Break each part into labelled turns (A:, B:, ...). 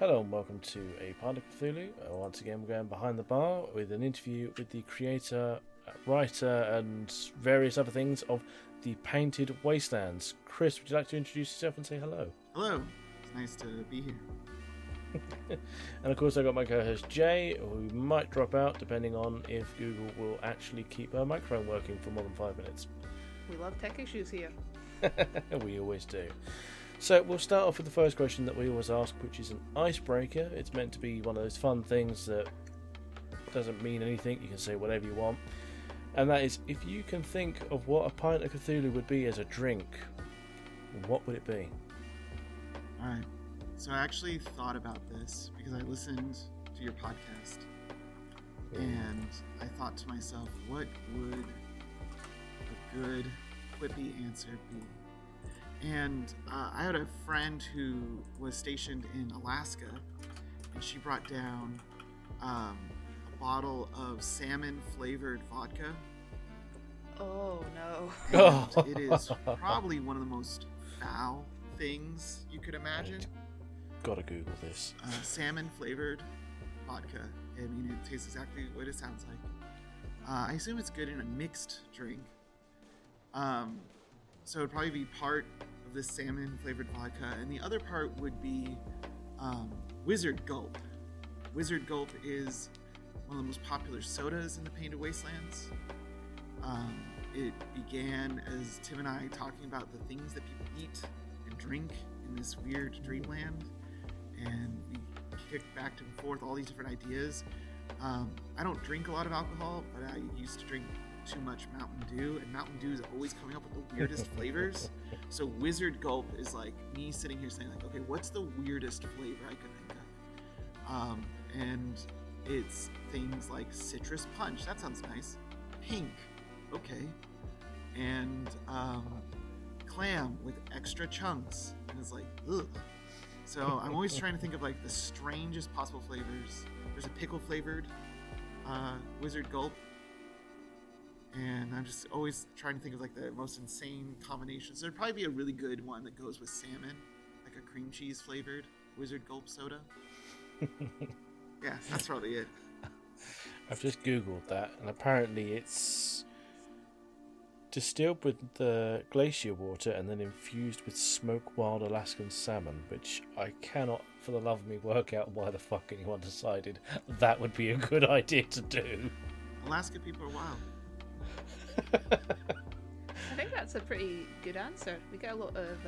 A: Hello and welcome to a Painted Cthulhu. Once again, we're going behind the bar with an interview with the creator, writer, and various other things of the Painted Wastelands. Chris, would you like to introduce yourself and say hello?
B: Hello. It's nice to be here.
A: And of course, I got my co-host Jay, who might drop out depending on if Google will actually keep her microphone working for more than 5 minutes.
C: We love tech issues here.
A: We always do. So we'll start off with the first question that we always ask, which is an icebreaker. It's meant to be one of those fun things that doesn't mean anything. You can say whatever you want. And that is, if you can think of what a pint of Cthulhu would be as a drink, what would it be?
B: Alright. So I actually thought about this because I listened to your podcast. And I thought to myself, what would a good, quippy answer be? And I had a friend who was stationed in Alaska, and she brought down a bottle of salmon-flavored vodka.
C: Oh, no.
B: And it is probably one of the most foul things you could imagine.
A: Gotta Google this.
B: Salmon-flavored vodka. I mean, it tastes exactly what it sounds like. I assume it's good in a mixed drink. So it'd probably be part of this salmon-flavored vodka, and the other part would be Wizard Gulp. Wizard Gulp is one of the most popular sodas in the Painted Wastelands. It began as Tim and I talking about the things that people eat and drink in this weird dreamland, and we kicked back and forth all these different ideas. I don't drink a lot of alcohol, but I used to drink too much Mountain Dew, and Mountain Dew is always coming up with the weirdest flavors. So Wizard Gulp is like me sitting here saying, like, okay, what's the weirdest flavor I could think of? And it's things like citrus punch. That sounds nice. Pink. Okay. And clam with extra chunks. And it's like, ugh. So I'm always trying to think of like the strangest possible flavors. There's a pickle flavored Wizard Gulp. And I'm just always trying to think of like the most insane combinations. There'd probably be a really good one that goes with salmon, like a cream cheese flavored Wizard Gulp soda. Yeah, that's probably it.
A: I've just Googled that, and apparently it's distilled with the glacier water and then infused with smoked wild Alaskan salmon, which I cannot for the love of me work out why the fuck anyone decided that would be a good idea to do.
B: Alaska people are wild.
C: I think that's a pretty good answer. We get a lot of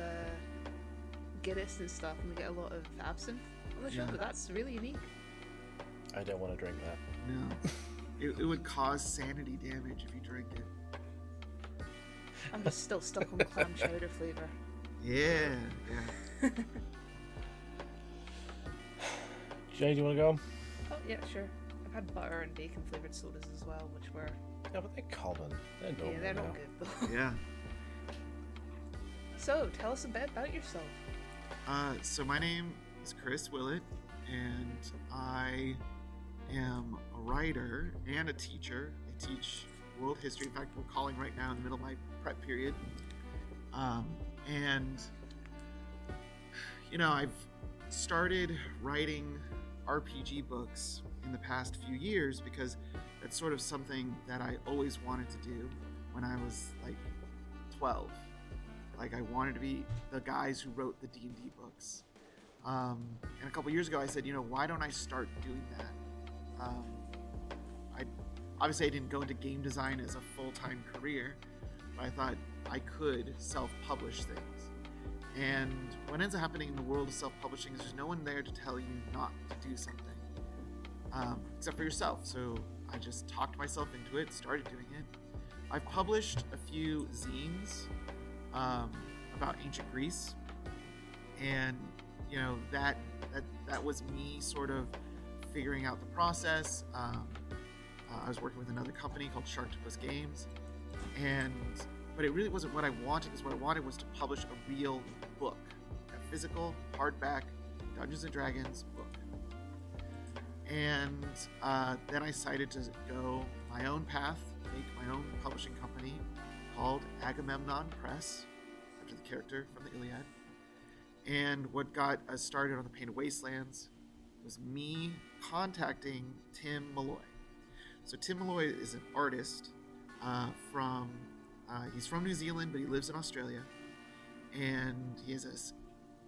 C: Guinness and stuff, and we get a lot of absinthe on the show, but that's really unique.
A: I don't want to drink that.
B: No. It would cause sanity damage if you drink it.
C: I'm just still stuck on clam chowder flavour.
B: Yeah.
A: Jay, do you want to go?
C: Oh, yeah, sure. I've had butter and bacon flavoured sodas as well, which were...
A: Yeah, but they're common. They're normal.
C: Yeah, they're
A: now.
C: not good, though.
B: Yeah.
C: So, tell us a bit about yourself.
B: So my name is Chris Willett, and I am a writer and a teacher. I teach world history. In fact, we're calling right now in the middle of my prep period. And, you know, I've started writing RPG books in the past few years because that's sort of something that I always wanted to do when I was like 12. Like I wanted to be the guys who wrote the D&D books. And a couple years ago I said, you know, why don't I start doing that? Obviously I didn't go into game design as a full-time career, but I thought I could self-publish things. And what ends up happening in the world of self-publishing is there's no one there to tell you not to do something, except for yourself. So I just talked myself into it, started doing it. I've published a few zines about ancient Greece, and you know that was me sort of figuring out the process. I was working with another company called Sharktopus Games, but it really wasn't what I wanted, because what I wanted was to publish a real book, a physical, hardback Dungeons and Dragons book. And then I decided to go my own path, make my own publishing company called Agamemnon Press, after the character from the Iliad. And what got us started on the Painted Wastelands was me contacting Tim Malloy. So Tim Malloy is an artist he's from New Zealand, but he lives in Australia. And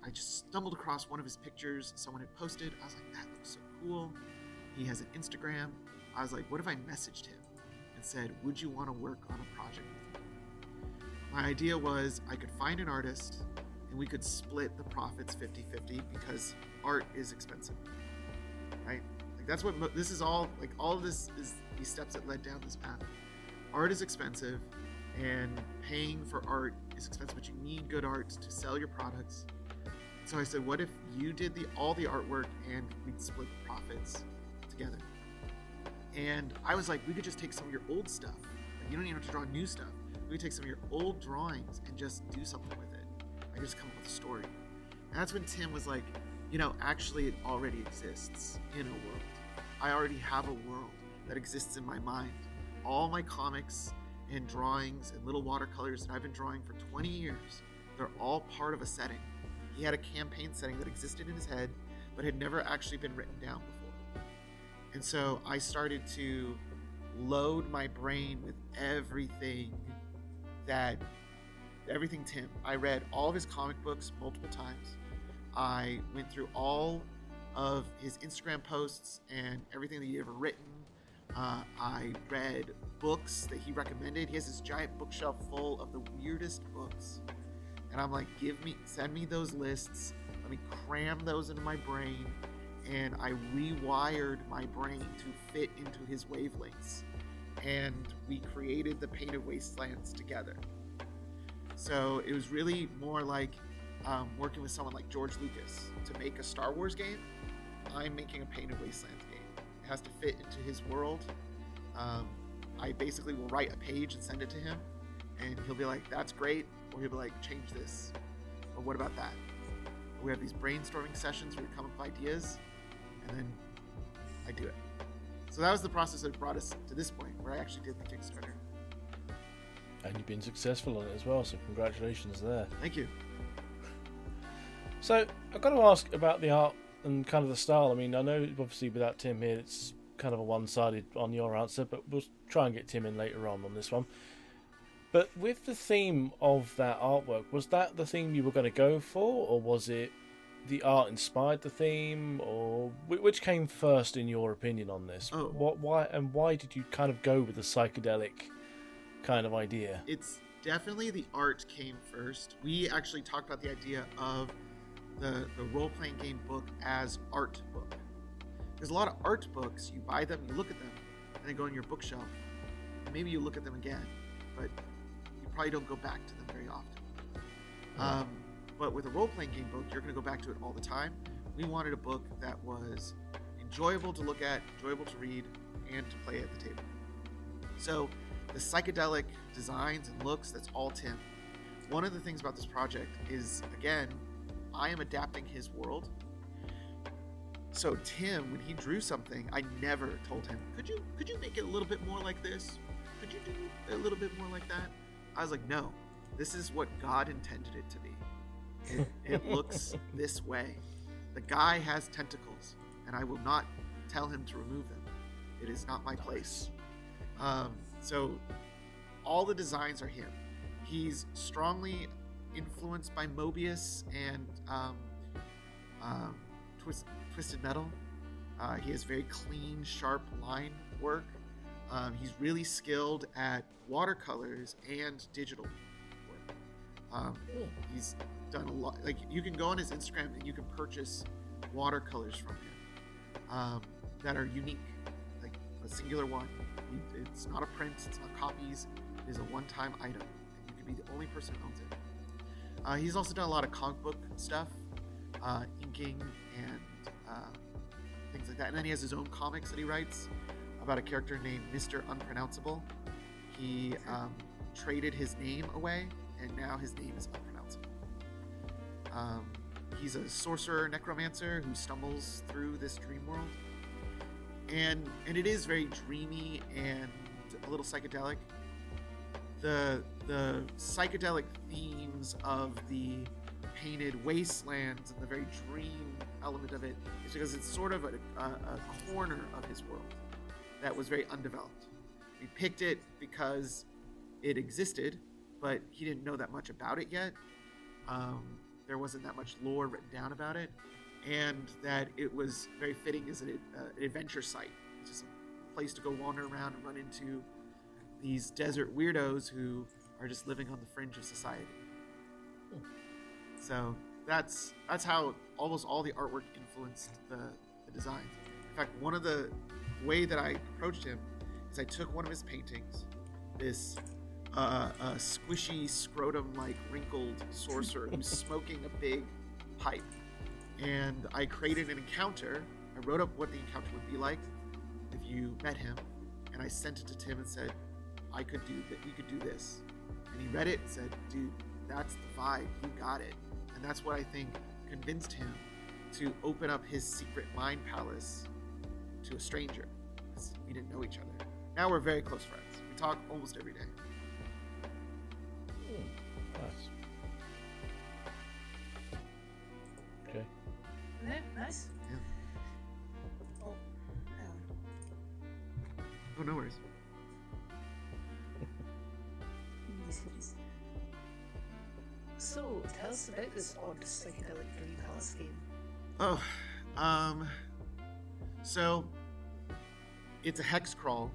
B: I just stumbled across one of his pictures someone had posted. I was like, that looks so cool. He has an Instagram. I was like, what if I messaged him and said, would you want to work on a project with me? My idea was I could find an artist and we could split the profits 50-50 because art is expensive, right? Like that's what this is all, like all of this is these steps that led down this path. Art is expensive and paying for art is expensive, but you need good art to sell your products. So I said, what if you did all the artwork and we'd split the profits together? And I was like, we could just take some of your old stuff. Like, you don't even have to draw new stuff. We could take some of your old drawings and just do something with it. I could just come up with a story. And that's when Tim was like, actually it already exists in a world. I already have a world that exists in my mind. All my comics and drawings and little watercolors that I've been drawing for 20 years, they're all part of a setting. He had a campaign setting that existed in his head, but had never actually been written down before. And so I started to load my brain with everything Tim. I read all of his comic books multiple times. I went through all of his Instagram posts and everything that he ever written. I read books that he recommended. He has this giant bookshelf full of the weirdest books. And I'm like, send me those lists. Let me cram those into my brain. And I rewired my brain to fit into his wavelengths. And we created the Painted Wastelands together. So it was really more like working with someone like George Lucas to make a Star Wars game. I'm making a Painted Wastelands game. It has to fit into his world. I basically will write a page and send it to him. And he'll be like, that's great. Or he'll be like, change this. Or what about that? Or we have these brainstorming sessions where we come up with ideas. And then I do it. So that was the process that brought us to this point where I actually did the Kickstarter.
A: And you've been successful on it as well, so congratulations there.
B: Thank you.
A: So I've got to ask about the art and kind of the style. I mean, I know obviously without Tim here, it's kind of a one-sided on your answer, but we'll try and get Tim in later on this one. But with the theme of that artwork, was that the theme you were going to go for, or was it the art inspired the theme, or which came first in your opinion on this?
B: Oh.
A: Why did you kind of go with the psychedelic kind of idea?
B: It's definitely the art came first. We actually talked about the idea of the role-playing game book as art book. There's a lot of art books, you buy them, you look at them, and they go on your bookshelf. And maybe you look at them again, but you probably don't go back to them very often.
A: Yeah.
B: But with a role-playing game book, you're going to go back to it all the time. We wanted a book that was enjoyable to look at, enjoyable to read, and to play at the table. So the psychedelic designs and looks, that's all Tim. One of the things about this project is, again, I am adapting his world. So Tim, when he drew something, I never told him, could you make it a little bit more like this? Could you do a little bit more like that? I was like, no, this is what God intended it to be. It looks this way. The guy has tentacles, and I will not tell him to remove them. It is not my place. So all the designs are him. He's strongly influenced by Mobius and Twisted Metal. He has very clean, sharp line work. He's really skilled at watercolors and digital work. He's done a lot. Like, you can go on his Instagram and you can purchase watercolors from him that are unique, like a singular one. It's not a print, it's not copies, it is a one-time item, and you can be the only person who owns it. He's also done a lot of comic book stuff, inking and things like that. And then he has his own comics that he writes about a character named Mr. Unpronounceable. He traded his name away, and now his name is Unpronounceable. He's a sorcerer necromancer who stumbles through this dream world. And it is very dreamy and a little psychedelic. The psychedelic themes of the Painted Wastelands and the very dream element of it is because it's sort of a corner of his world that was very undeveloped. We picked it because it existed, but he didn't know that much about it yet. There wasn't that much lore written down about it, and that it was very fitting as an adventure site. It's just a place to go wander around and run into these desert weirdos who are just living on the fringe of society. So that's how almost all the artwork influenced the designs. In fact, one of the way that I approached him is I took one of his paintings, this squishy scrotum-like wrinkled sorcerer who's smoking a big pipe, and I created an encounter. I wrote up what the encounter would be like if you met him, and I sent it to Tim and said, "I could do that. You could do this." And he read it and said, "Dude, that's the vibe. You got it." And that's what I think convinced him to open up his secret mind palace to a stranger, because we didn't know each other. Now we're very close friends. We talk almost every day.
A: Nice. Okay.
C: Yeah, nice.
B: Yeah.
C: Oh,
B: Oh, no worries.
C: easy. So, tell us about this odd psychedelic dream palace game.
B: Oh, so it's a hex crawl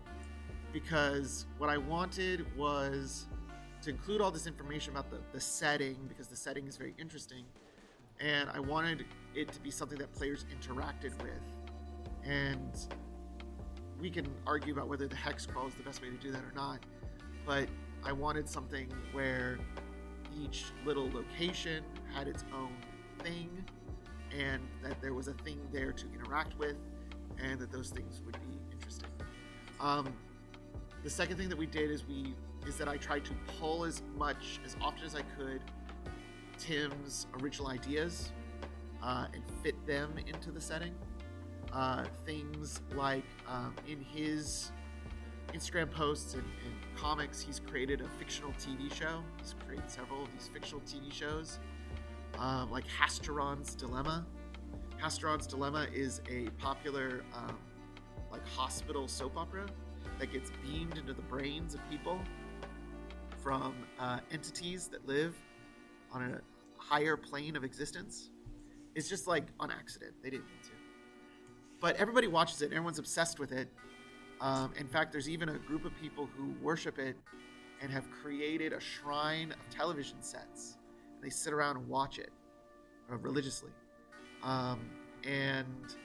B: because what I wanted was to include all this information about the setting, because the setting is very interesting, and I wanted it to be something that players interacted with. And we can argue about whether the hex crawl is the best way to do that or not, but I wanted something where each little location had its own thing, and that there was a thing there to interact with, and that those things would be interesting. The second thing that we did is that I tried to pull as often as I could Tim's original ideas and fit them into the setting. Things like in his Instagram posts and comics, he's created a fictional TV show. He's created several of these fictional TV shows, like Hasteron's Dilemma. Hasteron's Dilemma is a popular like hospital soap opera that gets beamed into the brains of people from entities that live on a higher plane of existence. It's just like on accident. They didn't mean to. But everybody watches it. Everyone's obsessed with it. In fact, there's even a group of people who worship it and have created a shrine of television sets. They sit around and watch it religiously. And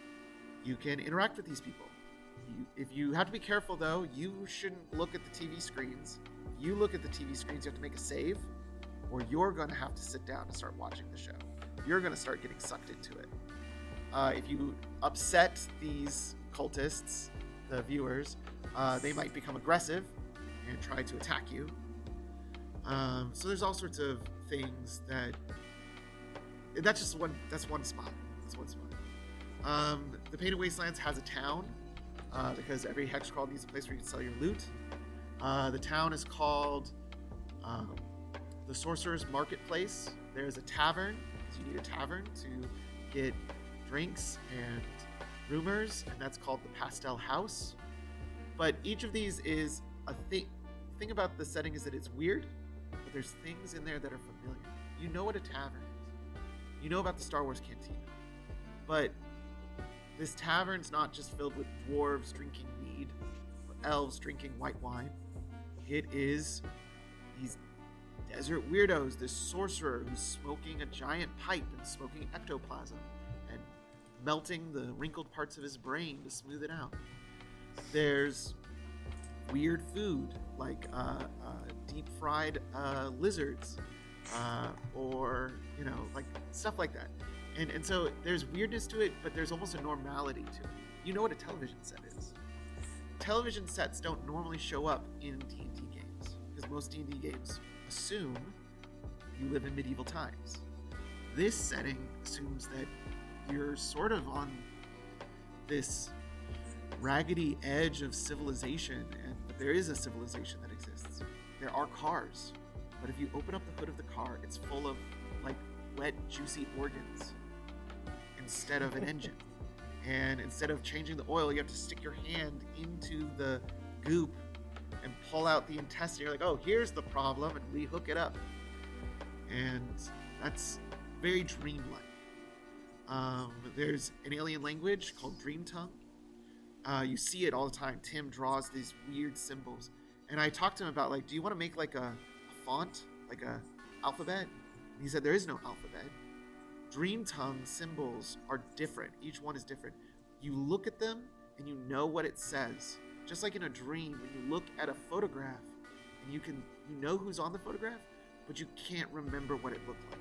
B: you can interact with these people. If you have to be careful, though, you shouldn't look at the TV screens. If you look at the TV screens, you have to make a save, or you're going to have to sit down and start watching the show. You're going to start getting sucked into it. If you upset these cultists, the viewers, they might become aggressive and try to attack you. So there's all sorts of things that's one spot. That's one spot. The Painted Wastelands has a town, because every hex crawl needs a place where you can sell your loot. The town is called the Sorcerer's Marketplace. There's a tavern, so you need a tavern to get drinks and rumors, and that's called the Pastel House. But each of these is a thing. The thing about the setting is that it's weird, but there's things in there that are familiar. You know what a tavern is. You know about the Star Wars cantina. But this tavern's not just filled with dwarves drinking mead or elves drinking white wine. It is these desert weirdos, this sorcerer who's smoking a giant pipe and smoking ectoplasm and melting the wrinkled parts of his brain to smooth it out. There's weird food like deep fried lizards or like stuff like that. And so there's weirdness to it, but there's almost a normality to it. You know what a television set is. Television sets don't normally show up in D&D games, because most D&D games assume you live in medieval times. This setting assumes that you're sort of on this raggedy edge of civilization, and that there is a civilization that exists. There are cars, but if you open up the hood of the car, it's full of like wet, juicy organs. And instead of an engine. And instead of changing the oil, you have to stick your hand into the goop and pull out the intestine. You're like, oh, here's the problem, and we hook it up. And that's very dreamlike. There's an alien language called Dream Tongue. You see it all the time. Tim draws these weird symbols. And I talked to him about, like, do you want to make like a font, like a alphabet? And he said, there is no alphabet. Dream Tongue symbols are different. Each one is different. You look at them and you know what it says. Just like in a dream, when you look at a photograph and you know who's on the photograph, but you can't remember what it looked like.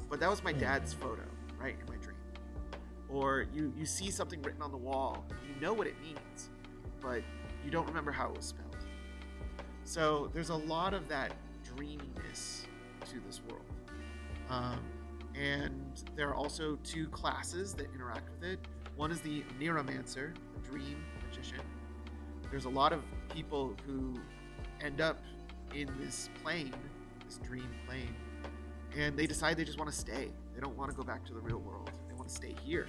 B: But that was my dad's photo, right, in my dream. Or you see something written on the wall, you know what it means, but you don't remember how it was spelled. So there's a lot of that dreaminess to this world. And there are also two classes that interact with it. One is the Neuromancer, the dream magician. There's a lot of people who end up in this plane, this dream plane, and they decide they just want to stay. They don't want to go back to the real world. They want to stay here.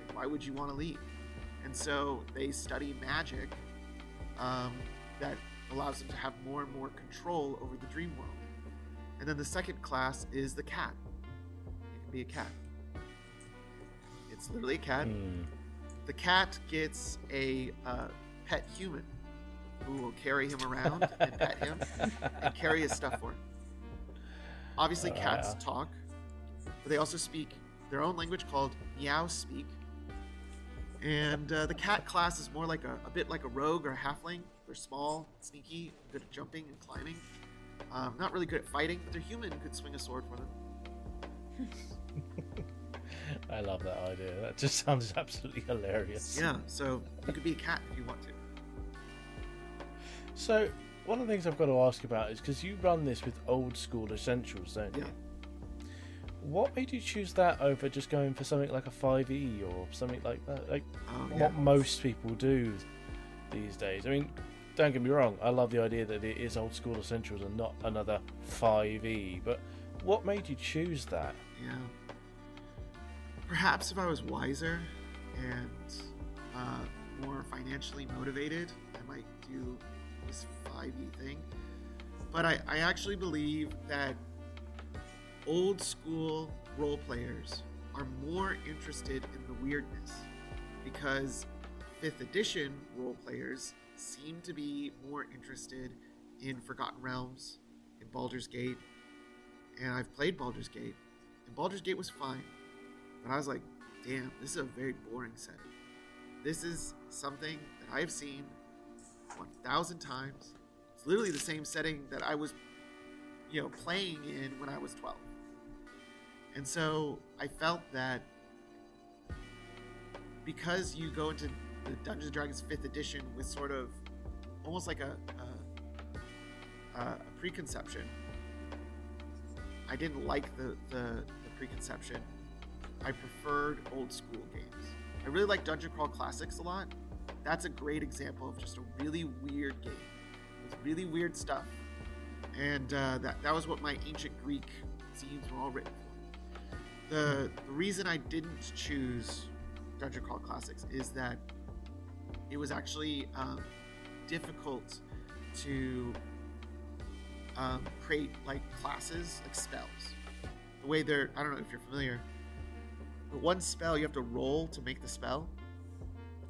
B: Like, why would you want to leave? And so they study magic that allows them to have more and more control over the dream world. And then the second class is the cat. It can be a cat. It's literally a cat. The cat gets a pet human who will carry him around and pet him and carry his stuff for him. Obviously, cats talk, but they also speak their own language called Meow Speak. And the cat class is more like a bit like a rogue or a halfling. They're small, sneaky, good at jumping and climbing. Not really good at fighting, but their human could swing a sword for them.
A: I love that idea. That just sounds absolutely hilarious.
B: Yeah, so you could be a cat if you want to.
A: So, one of the things I've got to ask about is, because you run this with old school essentials, don't you?
B: Yeah.
A: What made you choose that over just going for something like a 5e or something like that? Like what most people do these days. I mean, don't get me wrong, I love the idea that it is old school essentials and not another 5e, but what made you choose that?
B: Yeah. Perhaps if I was wiser and more financially motivated, I might do this 5e thing. But I actually believe that old school role players are more interested in the weirdness, because 5th edition role players seem to be more interested in Forgotten Realms, in Baldur's Gate, and I've played Baldur's Gate, and Baldur's Gate was fine, but I was like, damn, this is a very boring setting. This is something that I've seen 1,000 times. It's literally the same setting that I was, playing in when I was 12. And so I felt that because you go into the Dungeons & Dragons 5th edition with sort of almost like a preconception, I didn't like the preconception. I preferred old school games. I really like Dungeon Crawl Classics a lot. That's a great example of just a really weird game with really weird stuff. And that was what my ancient Greek zines were all written for. The reason I didn't choose Dungeon Crawl Classics is that it was actually difficult to create like classes, like spells. The way they're, I don't know if you're familiar, but one spell you have to roll to make the spell,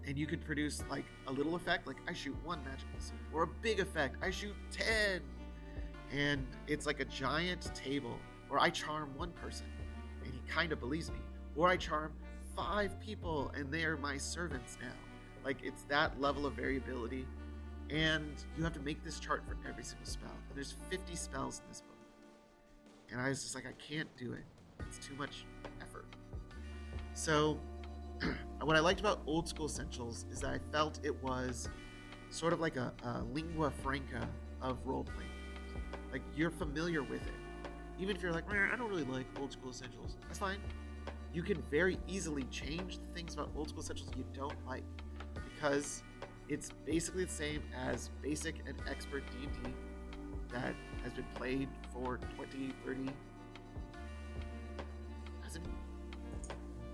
B: and you could produce like a little effect, like I shoot 1 magic missile, or a big effect, I shoot 10, and it's like a giant table, or I charm 1 person and he kind of believes me, or I charm 5 people and they're my servants now. Like, it's that level of variability, and you have to make this chart for every single spell, and there's 50 spells in this book, and I was just like, I can't do it, it's too much effort. So what I liked about old school essentials is that I felt it was sort of like a lingua franca of role-playing. Like, you're familiar with it. Even if you're like, I don't really like old school essentials, that's fine. You can very easily change the things about old school essentials you don't like, because it's basically the same as basic and expert D&D that has been played for 20, 30,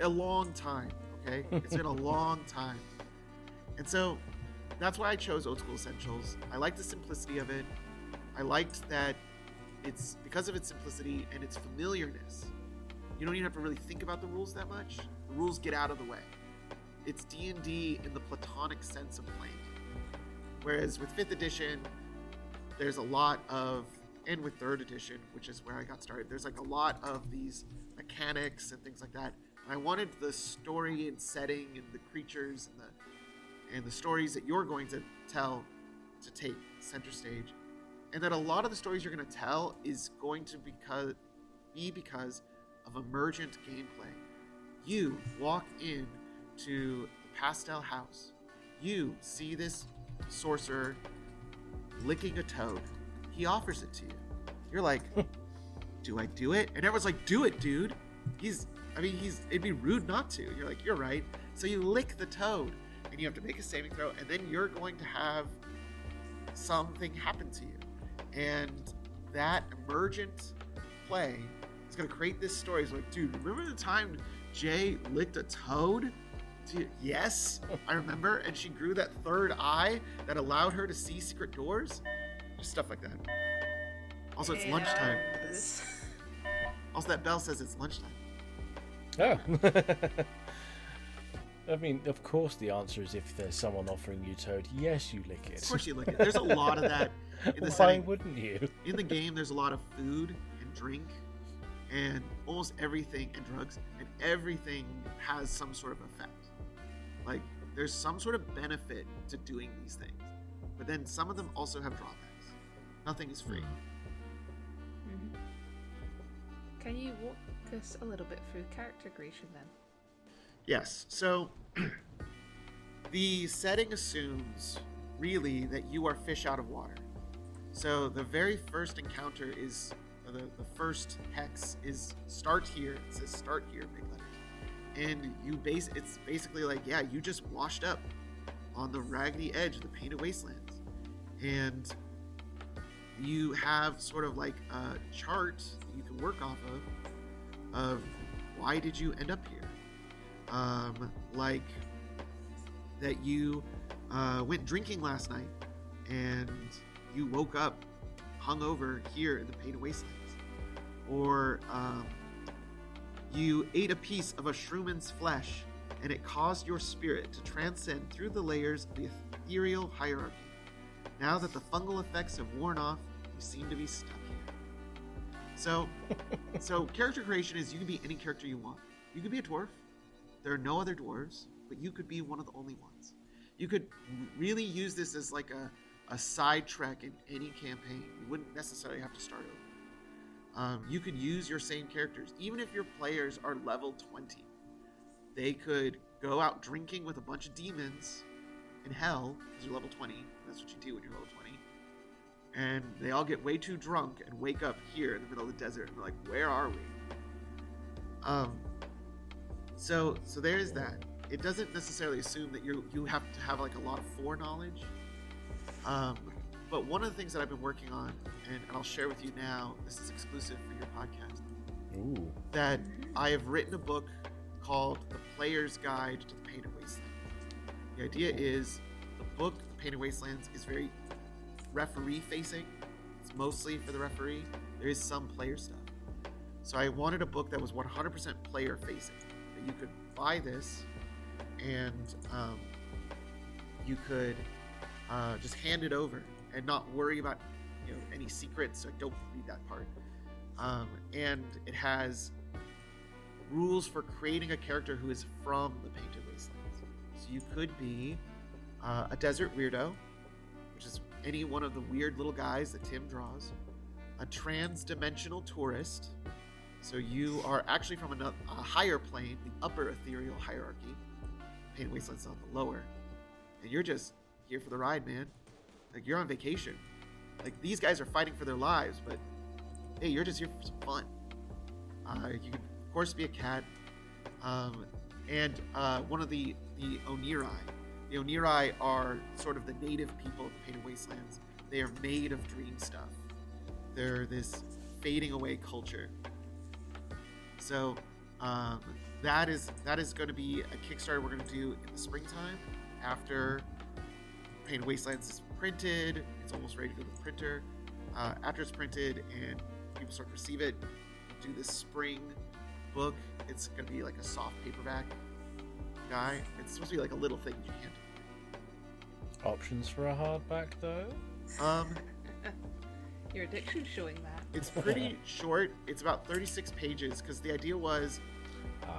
B: a long time. Okay, it's been a long time, and so that's why I chose Old School Essentials. I like the simplicity of it. I liked that it's because of its simplicity and its familiarness. You don't even have to really think about the rules that much. The rules get out of the way. It's D&D in the platonic sense of playing. Whereas with 5th edition, there's a lot of, and with 3rd edition, which is where I got started, there's like a lot of these mechanics and things like that. And I wanted the story and setting and the creatures and the stories that you're going to tell to take center stage. And that a lot of the stories you're going to tell is going to be because of emergent gameplay. You walk in to the pastel house. You see this sorcerer licking a toad. He offers it to you. You're like, do I do it? And everyone's like, do it, dude. It'd be rude not to. You're like, you're right. So you lick the toad and you have to make a saving throw, and then you're going to have something happen to you. And that emergent play is going to create this story. It's like, dude, remember the time Jay licked a toad? Yes, I remember. And she grew that third eye that allowed her to see secret doors. Just stuff like that. Also, it's lunchtime. Also, that bell says it's lunchtime.
A: Oh. I mean, of course the answer is if there's someone offering you toad, yes, you lick it.
B: Of course you lick it. There's a lot of that in the
A: Why
B: setting.
A: wouldn't you?
B: In the game, there's a lot of food and drink and almost everything, and drugs, and everything has some sort of effect. Like, there's some sort of benefit to doing these things. But then some of them also have drawbacks. Nothing is free.
C: Mm-hmm. Can you walk us a little bit through character creation then?
B: Yes. So the setting assumes really that you are fish out of water. So the very first encounter is the first hex is start here. It says start here, big letters. And it's basically like, yeah, you just washed up on the raggedy edge of the Painted Wastelands. And you have sort of like a chart that you can work off of why did you end up here? Like that you went drinking last night and you woke up hungover here in the Painted Wastelands. Or you ate a piece of a shrooman's flesh and it caused your spirit to transcend through the layers of the ethereal hierarchy. Now that the fungal effects have worn off, you seem to be stuck here. So character creation is you can be any character you want. You could be a dwarf. There are no other dwarves, but you could be one of the only ones. You could really use this as like a side track in any campaign. You wouldn't necessarily have to start over. You could use your same characters. Even if your players are level 20, they could go out drinking with a bunch of demons in hell, because you're level 20. That's what you do when you're level 20. And they all get way too drunk and wake up here in the middle of the desert and they're like, where are we? So there's that. It doesn't necessarily assume that you have to have like a lot of foreknowledge. But one of the things that I've been working on, and I'll share with you now, this is exclusive for your podcast,
A: Ooh.
B: that I have written a book called The Player's Guide to the Painted Wastelands. The idea is the book, The Painted Wastelands, is very referee-facing. It's mostly for the referee. There is some player stuff. So I wanted a book that was 100% player-facing. That you could buy this and you could just hand it over and not worry about any secrets. So don't read that part. And it has rules for creating a character who is from the Painted Wastelands. So you could be a desert weirdo, which is any one of the weird little guys that Tim draws, a trans-dimensional tourist. So you are actually from a higher plane, the upper ethereal hierarchy. Painted Wasteland's not the lower. And you're just here for the ride, man. Like, you're on vacation. Like, these guys are fighting for their lives, but hey, you're just here for some fun. You can, of course, be a cat. And one of the Oniri. The Oniri are sort of the native people of the Painted Wastelands. They are made of dream stuff. They're this fading away culture. So That is going to be a Kickstarter we're going to do in the springtime after Painted Wastelands is printed. It's almost ready to go to the printer. After it's printed and people start to receive it, we'll do this spring book. It's going to be like a soft paperback guy. It's supposed to be like a little thing you can't.
A: Options for a hardback, though?
C: Your addiction's showing that.
B: It's pretty short. It's about 36 pages because the idea was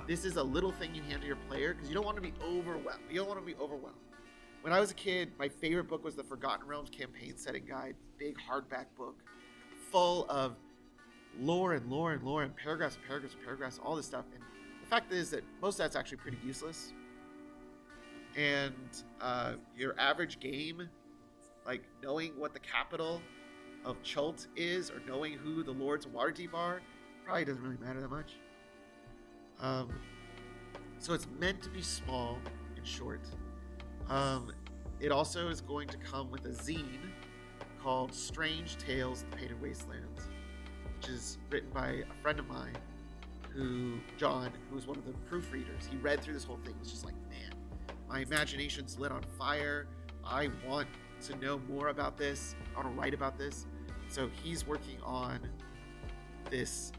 B: this is a little thing you hand to your player because you don't want to be overwhelmed. You don't want to be overwhelmed. When I was a kid, my favorite book was the Forgotten Realms Campaign Setting Guide, big hardback book, full of lore and lore and lore and paragraphs and paragraphs and paragraphs, all this stuff. And the fact is that most of that's actually pretty useless. And your average game, like knowing what the capital of Chult is or knowing who the Lords of Waterdeep are, probably doesn't really matter that much. So it's meant to be small and short. It also is going to come with a zine called Strange Tales of the Painted Wastelands, which is written by a friend of mine, John, who was one of the proofreaders. He read through this whole thing. He was just like, man, my imagination's lit on fire. I want to know more about this. I want to write about this. So he's working on this,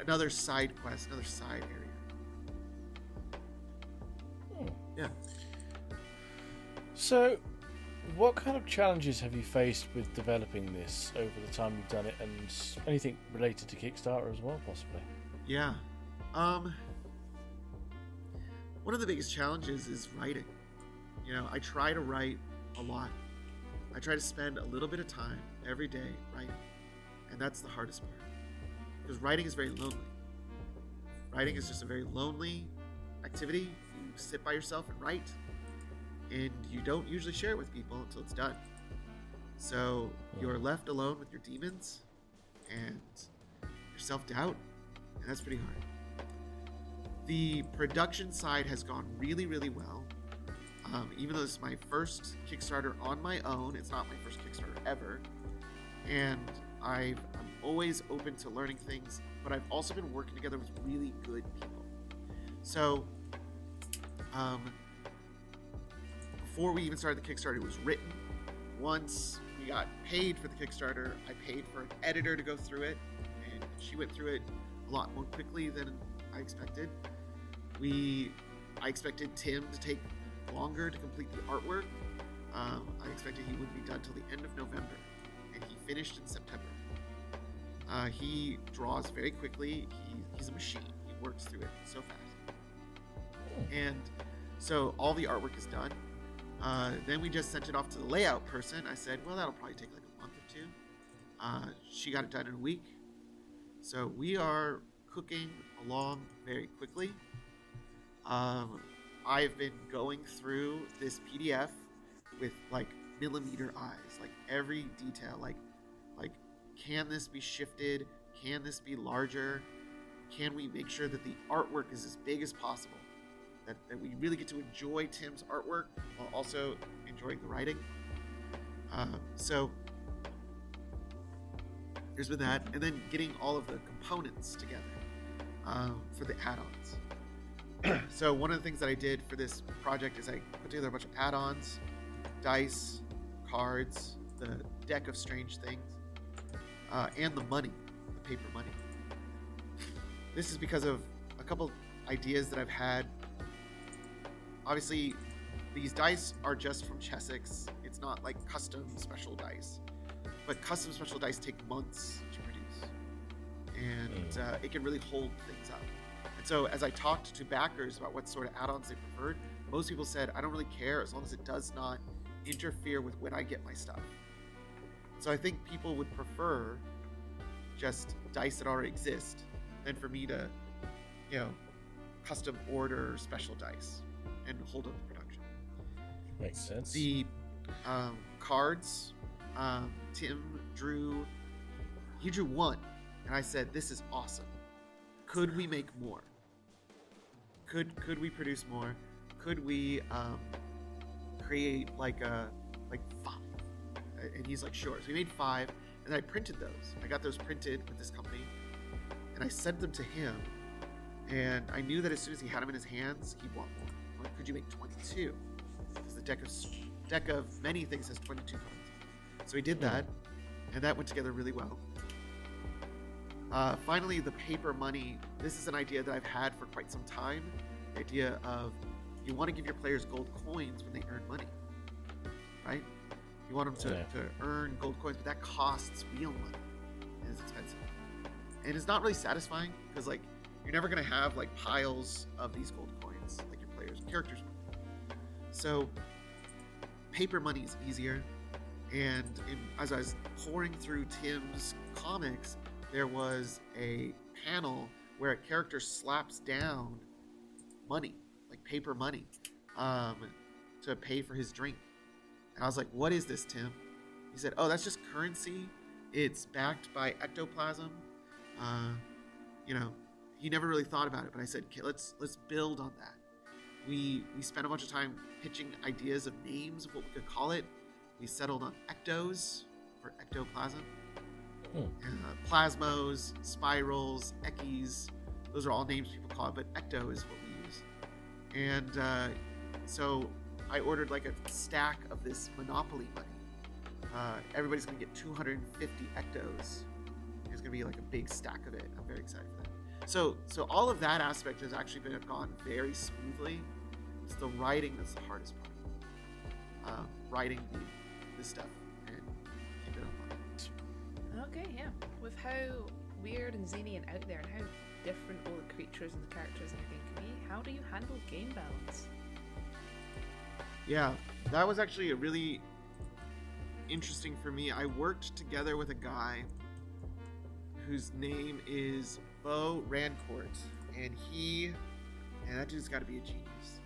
B: another side quest, another side area. Yeah.
A: So, what kind of challenges have you faced with developing this over the time you've done it, and anything related to Kickstarter as well, possibly?
B: Yeah. One of the biggest challenges is writing. You know, I try to write a lot. I try to spend a little bit of time every day writing. And that's the hardest part. Because writing is very lonely. Writing is just a very lonely activity. You sit by yourself and write. And you don't usually share it with people until it's done. So you're left alone with your demons and your self-doubt. And that's pretty hard. The production side has gone really, really well. Even though this is my first Kickstarter on my own, it's not my first Kickstarter ever. And I'm always open to learning things, but I've also been working together with really good people. So, before we even started the Kickstarter, it was written. Once we got paid for the Kickstarter, I paid for an editor to go through it, and she went through it a lot more quickly than I expected. I expected Tim to take longer to complete the artwork. I expected he wouldn't be done till the end of November, and he finished in September. He draws very quickly. He's a machine. He works through it so fast. And so all the artwork is done. Then we just sent it off to the layout person. I said, well, that'll probably take like a month or two. She got it done in a week. So we are cooking along very quickly. I've been going through this PDF with like millimeter eyes, like every detail, like can this be shifted? Can this be larger? Can we make sure that the artwork is as big as possible? That we really get to enjoy Tim's artwork while also enjoying the writing. So there's been that, and then getting all of the components together for the add-ons. So one of the things that I did for this project is I put together a bunch of add-ons, dice, cards, the deck of strange things, and the money, the paper money. This is because of a couple ideas that I've had. Obviously, these dice are just from Chessex. It's not like custom special dice. But custom special dice take months to produce. And it can really hold things up. And so as I talked to backers about what sort of add-ons they preferred, most people said, I don't really care as long as it does not interfere with when I get my stuff. So I think people would prefer just dice that already exist than for me to, custom order special dice and hold up the production.
A: Makes sense.
B: The cards, Tim drew one, and I said, this is awesome. Could we make more? Could we produce more? Could we create like 5? And he's like, sure. So we made 5, and I printed those. I got those printed with this company, and I sent them to him. And I knew that as soon as he had them in his hands, he'd want more. Well, could you make 22? Because the deck of many things has 22 cards. So he did that, and that went together really well. Finally, the paper money. This is an idea that I've had for quite some time. The idea of you want to give your players gold coins when they earn money, right? You want them to earn gold coins, but that costs real money. It is expensive. And it's not really satisfying because, like, you're never going to have, like, piles of these gold coins like your players' characters would. So paper money is easier. And as I was pouring through Tim's comics, there was a panel where a character slaps down money, like paper money, to pay for his drink. And I was like, what is this, Tim? He said, oh, that's just currency. It's backed by ectoplasm. He never really thought about it, but I said, okay, let's build on that. We spent a bunch of time pitching ideas of names of what we could call it. We settled on ectos for ectoplasm. Plasmos, spirals, eckies. Those are all names people call it, but ecto is what we use. And so I ordered like a stack of this Monopoly money. Everybody's going to get 250 ectos. There's going to be like a big stack of it. I'm very excited for that. So all of that aspect has actually gone very smoothly. It's the writing that's the hardest part. Writing this stuff and keep it up.
C: Okay, yeah. With how weird and zany and out there and how different all the creatures and the characters and everything can be, how do you handle game balance?
B: Yeah, that was actually a really interesting for me. I worked together with a guy whose name is Bo Rancourt, and that dude's got to be a genius.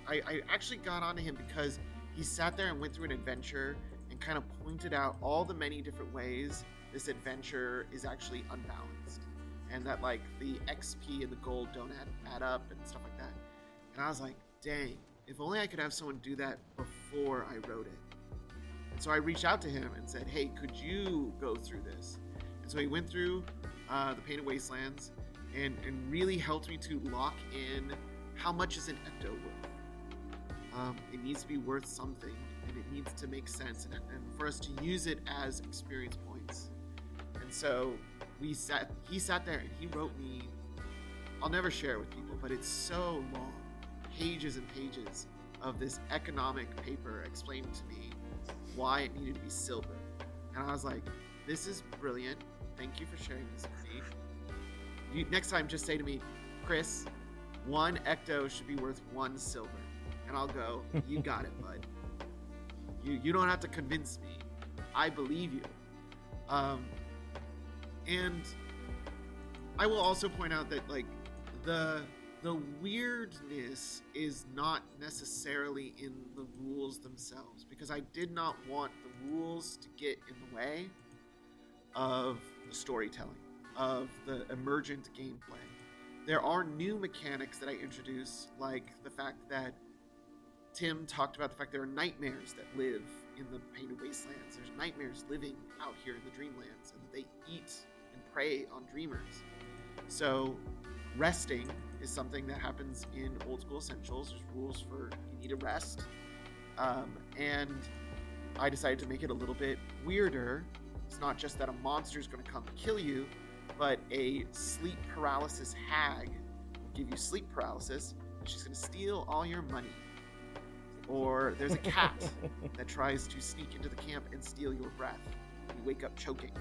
B: I actually got onto him because he sat there and went through an adventure and kind of pointed out all the many different ways this adventure is actually unbalanced, and that like the XP and the gold don't add up and stuff like that. And I was like, dang, if only I could have someone do that before I wrote it. And so I reached out to him and said, hey, could you go through this? And so he went through the Painted Wastelands and really helped me to lock in how much is an ecto worth. It needs to be worth something, and it needs to make sense, and for us to use it as experience points. And so he sat there and he wrote me, I'll never share it with people, but it's so long, pages and pages of this economic paper explaining to me why it needed to be silver. And I was like, this is brilliant. Thank you for sharing this with me. Next time, just say to me, Chris, 1 ecto should be worth 1 silver. And I'll go, you got it, bud. You don't have to convince me. I believe you. And I will also point out that like the weirdness is not necessarily in the rules themselves, because I did not want the rules to get in the way of the storytelling, of the emergent gameplay. There are new mechanics that I introduce, like the fact that Tim talked about the fact there are nightmares that live in the Painted Wastelands. There's nightmares living out here in the Dreamlands, and they eat and prey on dreamers. So resting is something that happens in Old School Essentials. There's rules for you need to rest. And I decided to make it a little bit weirder. It's not just that a monster is going to come kill you, but a sleep paralysis hag will give you sleep paralysis, and she's going to steal all your money. Or there's a cat that tries to sneak into the camp and steal your breath. You wake up choking.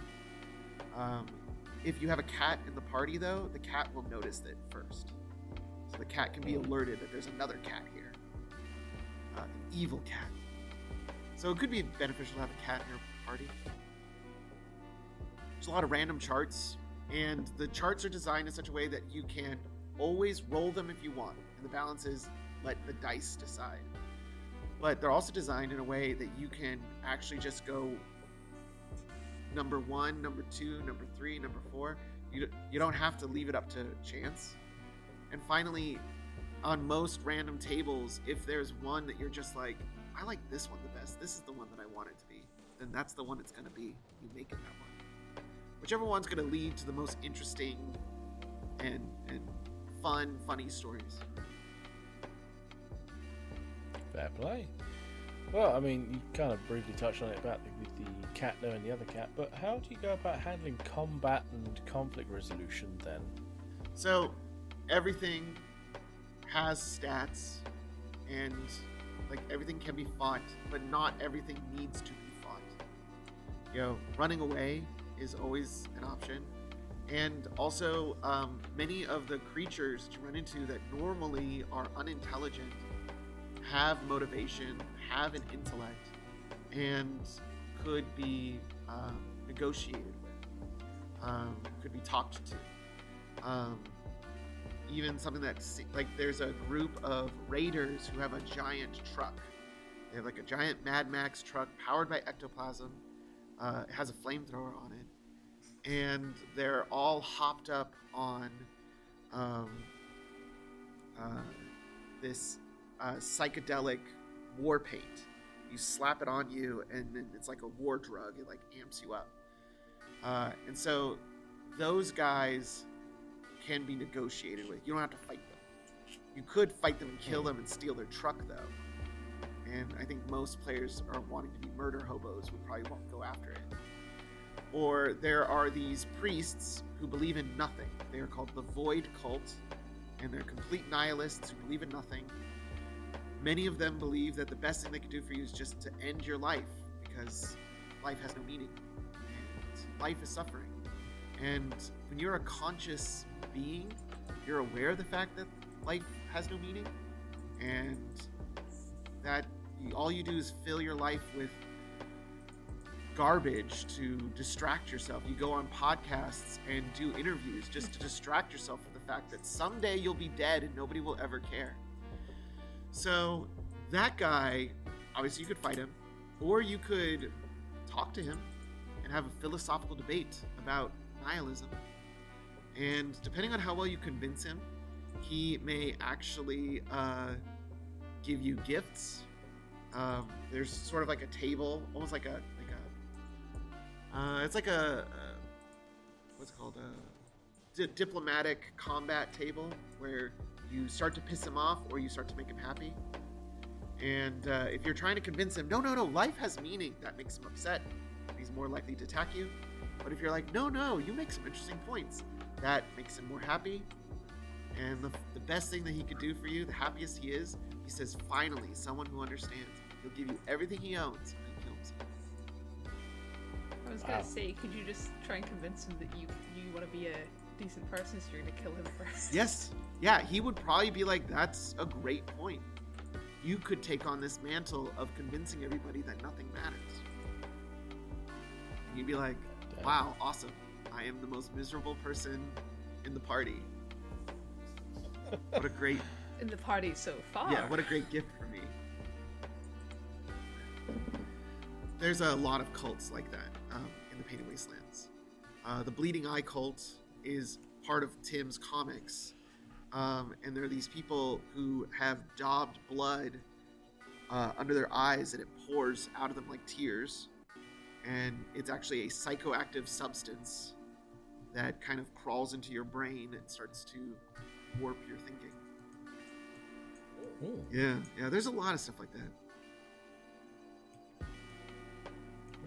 B: If you have a cat in the party, though, the cat will notice it first. So the cat can be alerted that there's another cat here. An evil cat. So it could be beneficial to have a cat in your party. There's a lot of random charts, and the charts are designed in such a way that you can always roll them if you want, and the balance is let the dice decide. But they're also designed in a way that you can actually just go number 1, number 2, number 3, number 4. You don't have to leave it up to chance. And finally, on most random tables, if there's one that you're just like, I like this one the best, this is the one that I want it to be, then that's the one it's going to be. You make it that one. Whichever one's going to lead to the most interesting and funny stories.
A: Fair play. Well, I mean, you kind of briefly touched on it about with the cat knowing the other cat, but how do you go about handling combat and conflict resolution then?
B: So everything has stats, and like everything can be fought, but not everything needs to be fought. You know, running away is always an option. And also, many of the creatures that you run into that normally are unintelligent have motivation, have an intellect, and could be negotiated with, could be talked to. Even something that's like there's a group of raiders who have a giant truck. They have like a giant Mad Max truck powered by ectoplasm. It has a flamethrower on it, and they're all hopped up on this psychedelic war paint. You slap it on you, and it's like a war drug. It like amps you up. And so those guys can be negotiated with. You don't have to fight them. You could fight them and kill them and steal their truck, though. And I think most players are wanting to be murder hobos would probably won't go after it. Or there are these priests who believe in nothing. They are called the Void Cult, and they're complete nihilists who believe in nothing. Many of them believe that the best thing they can do for you is just to end your life, because life has no meaning, and life is suffering. And when you're a conscious being, you're aware of the fact that life has no meaning, and that all you do is fill your life with garbage to distract yourself. You go on podcasts and do interviews just to distract yourself from the fact that someday you'll be dead and nobody will ever care. So that guy, obviously you could fight him, or you could talk to him and have a philosophical debate about nihilism. And depending on how well you convince him, he may actually give you gifts. There's sort of like a table, almost like it's like a what's it called, a diplomatic combat table, where you start to piss him off or you start to make him happy. And if you're trying to convince him, no, life has meaning, that makes him upset. He's more likely to attack you. But if you're like, no, you make some interesting points, that makes him more happy. And the best thing that he could do for you, the happiest he is, he says, finally, someone who understands. He'll give you everything he owns and kill himself.
C: I was gonna say, could you just try and convince him that you want to be a decent person, so you're gonna kill him first?
B: Yes. Yeah, he would probably be like, that's a great point. You could take on this mantle of convincing everybody that nothing matters. And you'd be like, wow, awesome. I am the most miserable person in the party. What a great...
C: in the party so far.
B: Yeah, what a great gift for me. There's a lot of cults like that in the Painted Wastelands. The Bleeding Eye cult is part of Tim's comics. And there are these people who have daubed blood under their eyes, and it pours out of them like tears. And it's actually a psychoactive substance that kind of crawls into your brain and starts to warp your thinking.
A: Ooh.
B: Yeah, there's a lot of stuff like that.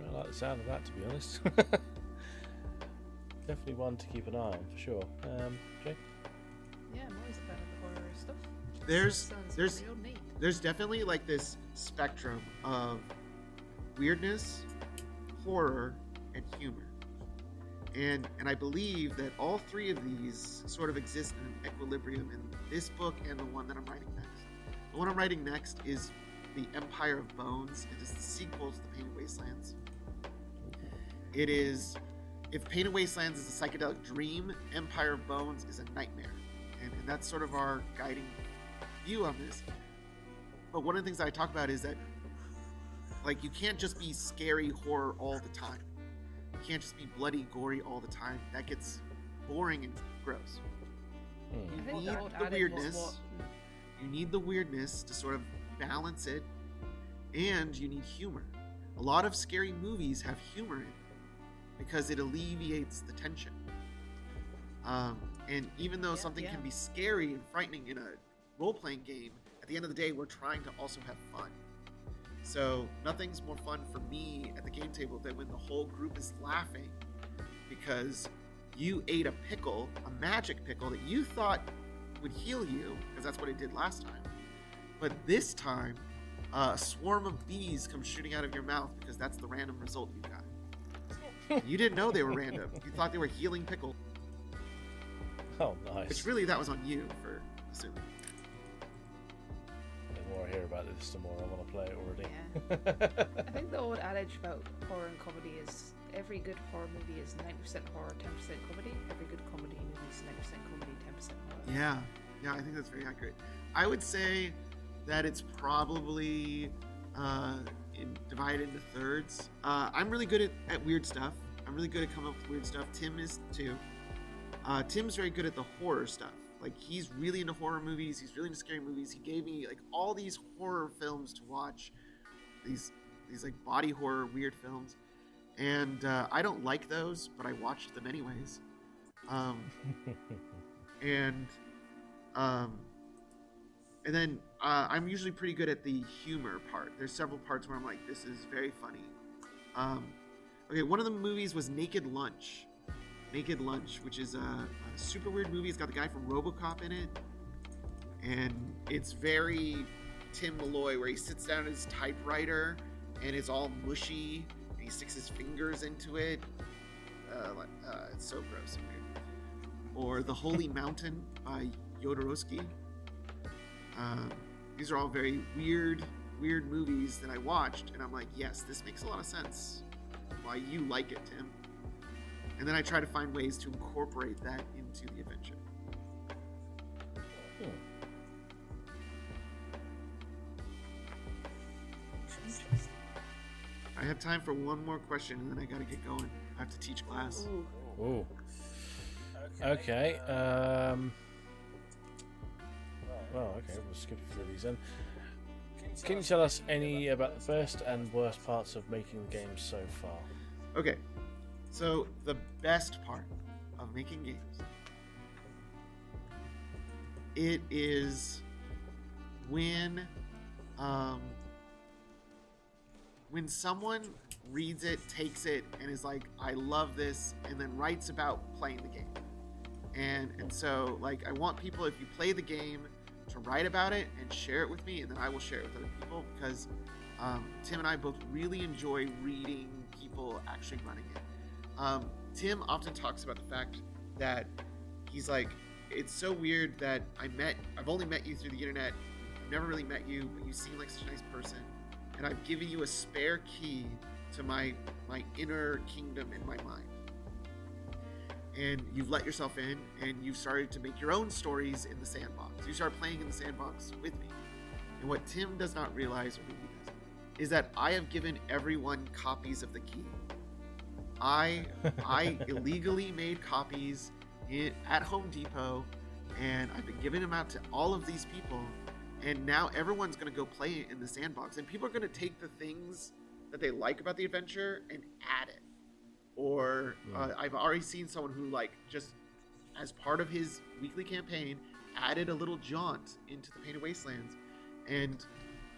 A: I like the sound of that, to be honest. Definitely one to keep an eye on, for sure. Jay?
C: Yeah, I'm always a fan of the horror stuff.
B: There's
C: real neat.
B: There's definitely like this spectrum of weirdness, horror, and humor. And I believe that all three of these sort of exist in an equilibrium in this book and the one that I'm writing next. The one I'm writing next is The Empire of Bones. It is the sequel to The Painted Wastelands. It is, if Painted Wastelands is a psychedelic dream, Empire of Bones is a nightmare. And that's sort of our guiding view on this. But one of the things that I talk about is that, like, you can't just be scary horror all the time. You can't just be bloody, gory all the time. That gets boring and gross. You need the weirdness. You need the weirdness to sort of balance it, and you need humor. A lot of scary movies have humor in it because it alleviates the tension. And even though
C: Yeah,
B: something
C: yeah.
B: can be scary and frightening in a role-playing game, at the end of the day, we're trying to also have fun. So nothing's more fun for me at the game table than when the whole group is laughing because you ate a pickle, a magic pickle that you thought would heal you, because that's what it did last time. But this time, a swarm of bees come shooting out of your mouth because that's the random result you got. You didn't know they were random. You thought they were healing pickles.
A: Oh, nice.
B: Which really, that was on you for assuming.
A: The more I hear about this, the more I want to play it already.
C: Yeah. I think the old adage about horror and comedy is every good horror movie is 90% horror, 10% comedy. Every good comedy movie is 90% comedy, 10% horror.
B: Yeah, I think that's very accurate. I would say that it's probably divided into thirds. I'm really good at weird stuff. I'm really good at coming up with weird stuff. Tim is too. Tim's very good at the horror stuff. Like, he's really into horror movies. He's really into scary movies. He gave me like all these horror films to watch. These like body horror weird films. And I don't like those, but I watched them anyways. And then I'm usually pretty good at the humor part. There's several parts where I'm like, this is very funny. Okay, one of the movies was Naked Lunch. Naked Lunch, which is a super weird movie. It's got the guy from RoboCop in it. And it's very Tim Malloy, where he sits down at his typewriter and it's all mushy. And he sticks his fingers into it. It's so gross and weird. Or The Holy Mountain by Jodorowsky. These are all very weird movies that I watched, and I'm like, yes, this makes a lot of sense. Why you like it, Tim. And then I try to find ways to incorporate that into the adventure.
C: Interesting.
B: I have time for one more question, and then I gotta get going. I have to teach class.
C: Ooh.
A: Ooh. Okay. Well, okay, we'll skip through these then. Can you tell us any about the best and worst parts of making the game so far?
B: Okay, so the best part of making games, it is when someone reads it, takes it, and is like, I love this, and then writes about playing the game. And so, like, I want people, if you play the game, to write about it and share it with me, and then I will share it with other people, because Tim and I both really enjoy reading people actually running it. Tim often talks about the fact that he's like, it's so weird that I've only met you through the internet, I've never really met you, but you seem like such a nice person, and I've given you a spare key to my inner kingdom in my mind. And you've let yourself in, and you've started to make your own stories in the sandbox. You start playing in the sandbox with me. And what Tim does not realize, or maybe he does, is that I have given everyone copies of the key. I illegally made copies at Home Depot, and I've been giving them out to all of these people. And now everyone's going to go play it in the sandbox. And people are going to take the things that they like about the adventure and add it. Or I've already seen someone who, like, just as part of his weekly campaign, added a little jaunt into the Painted Wastelands and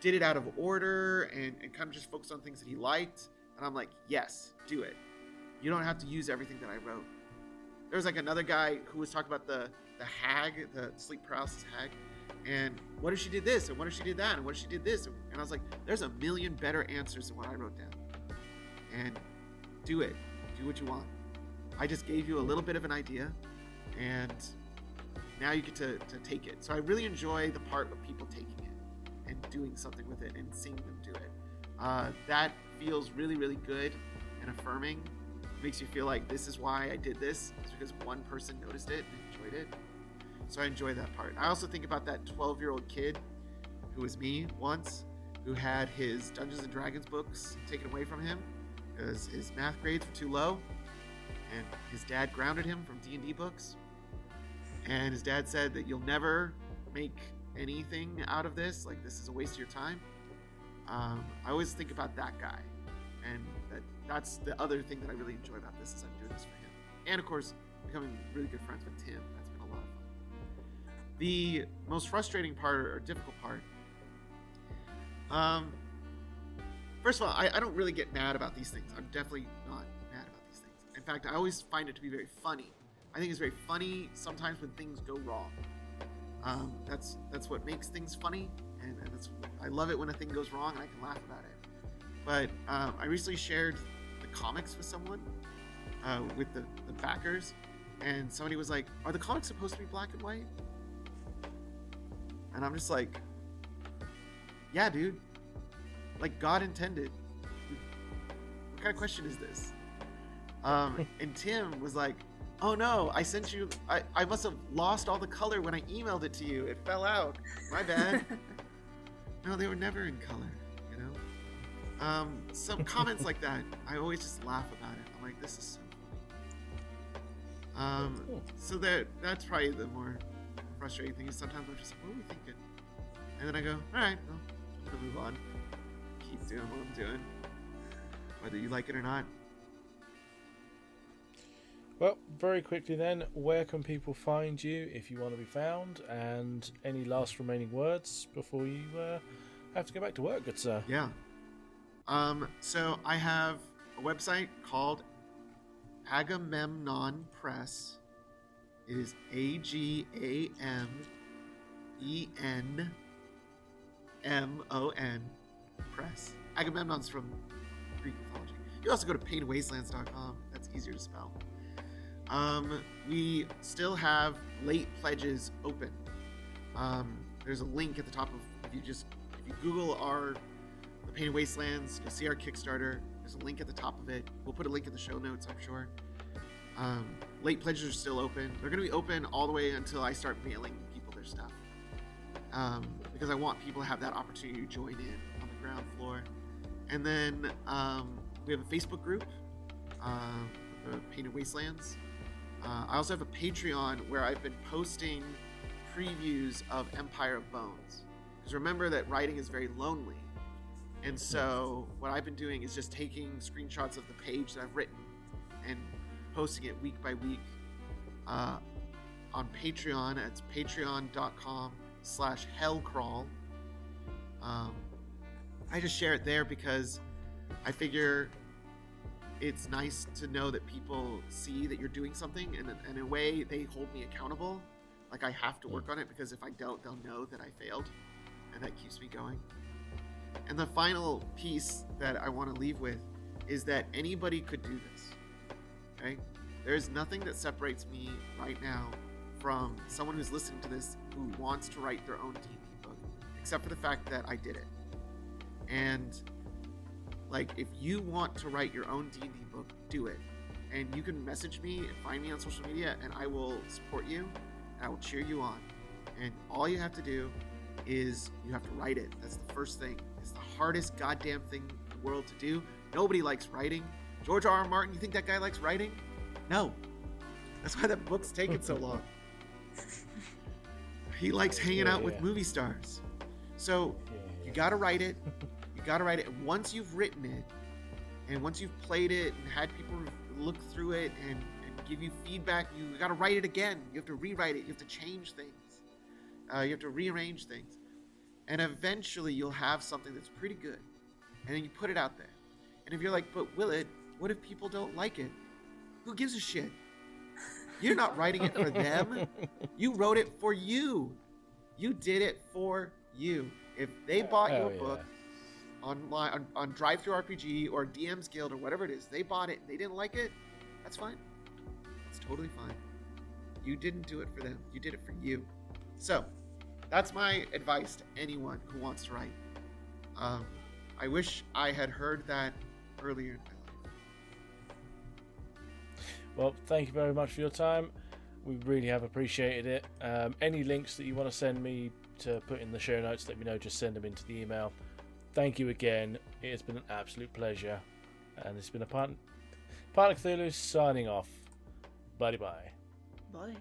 B: did it out of order and kind of just focused on things that he liked. And I'm like, yes, do it. You don't have to use everything that I wrote. There was like another guy who was talking about the hag, the sleep paralysis hag, and what if she did this, and what if she did that, and what if she did this, and I was like, there's a million better answers than what I wrote down. And do it. Do what you want. I just gave you a little bit of an idea, and now you get to take it. So I really enjoy the part of people taking it and doing something with it and seeing them do it. That feels really, really good and affirming. It makes you feel like this is why I did this. It's because one person noticed it and enjoyed it. So I enjoy that part. I also think about that 12-year-old kid who was me once, who had his Dungeons & Dragons books taken away from him because his math grades were too low, and his dad grounded him from D&D books. And his dad said that you'll never make anything out of this. Like, this is a waste of your time. I always think about that guy, and that's the other thing that I really enjoy about this is I'm doing this for him. And of course, becoming really good friends with Tim. That's been a The most frustrating part or difficult part, first of all, I don't really get mad about these things. I'm definitely not mad about these things. In fact, I always find it to be very funny. I think it's very funny sometimes when things go wrong. That's what makes things funny, and I love it when a thing goes wrong and I can laugh about it. But I recently shared the comics with someone, with the backers, and somebody was like, "Are the comics supposed to be black and white?" And I'm just like, "Yeah, dude. Like God intended. What kind of question is this?" And Tim was like, "Oh no, I sent you. I must have lost all the color when I emailed it to you. It fell out. My bad." No, they were never in color, you know? Some comments like that, I always just laugh about it. I'm like, this is so funny. So that's probably the more frustrating thing is sometimes I'm just like, what are we thinking? And then I go, all right, well, I'm gonna move on. Keep doing what I'm doing, whether you like it or not.
A: Well, very quickly then, where can people find you if you want to be found? And any last remaining words before you have to go back to work, good sir?
B: Yeah. So I have a website called Agamemnon Press. It is AGAMENMON Press. Agamemnon's from Greek mythology. You can also go to paintedwastelands.com. That's easier to spell. We still have late pledges open. There's a link at the top of, if you Google the Painted Wastelands, you'll see our Kickstarter. There's a link at the top of it. We'll put a link in the show notes, I'm sure. Late pledges are still open. They're going to be open all the way until I start mailing people their stuff. Because I want people to have that opportunity to join in on the ground floor. And then we have a Facebook group, the Painted Wastelands. I also have a Patreon where I've been posting previews of Empire of Bones. Because remember that writing is very lonely. And so what I've been doing is just taking screenshots of the page that I've written and posting it week by week on Patreon. It's patreon.com/hellcrawl. I just share it there because I figure it's nice to know that people see that you're doing something, and in a way they hold me accountable. Like I have to work on it, because if I don't, they'll know that I failed, and that keeps me going. And the final piece that I want to leave with is that anybody could do this. Okay? There's nothing that separates me right now from someone who's listening to this who wants to write their own D&D book, except for the fact that I did it. And like, if you want to write your own D&D book, do it. And you can message me and find me on social media, and I will support you, and I will cheer you on. And all you have to do is you have to write it. That's the first thing. It's the hardest goddamn thing in the world to do. Nobody likes writing. George R.R. Martin, you think that guy likes writing? No. That's why that book's taken so long. He likes hanging out with movie stars. So you got to write it. You got to write it. And once you've written it, and once you've played it and had people look through it and give you feedback, you got to write it again. You have to rewrite it. You have to change things. You have to rearrange things. And eventually you'll have something that's pretty good. And then you put it out there. And if you're like, but Willett, what if people don't like it? Who gives a shit? You're not writing it for them. You wrote it for you. You did it for you. If they bought your book online on DriveThruRPG or DM's Guild or whatever it is, they bought it and they didn't like it, that's fine. It's totally fine. You didn't do it for them. You did it for you. So that's my advice to anyone who wants to write. I wish I had heard that earlier in my life.
A: Well, thank you very much for your time. We really have appreciated it. Any links that you want to send me to put in the show notes, let me know. Just send them into the email. Thank you again. It has been an absolute pleasure. And it's been a Part of Cthulhu signing off. Bye-bye.
C: Bye.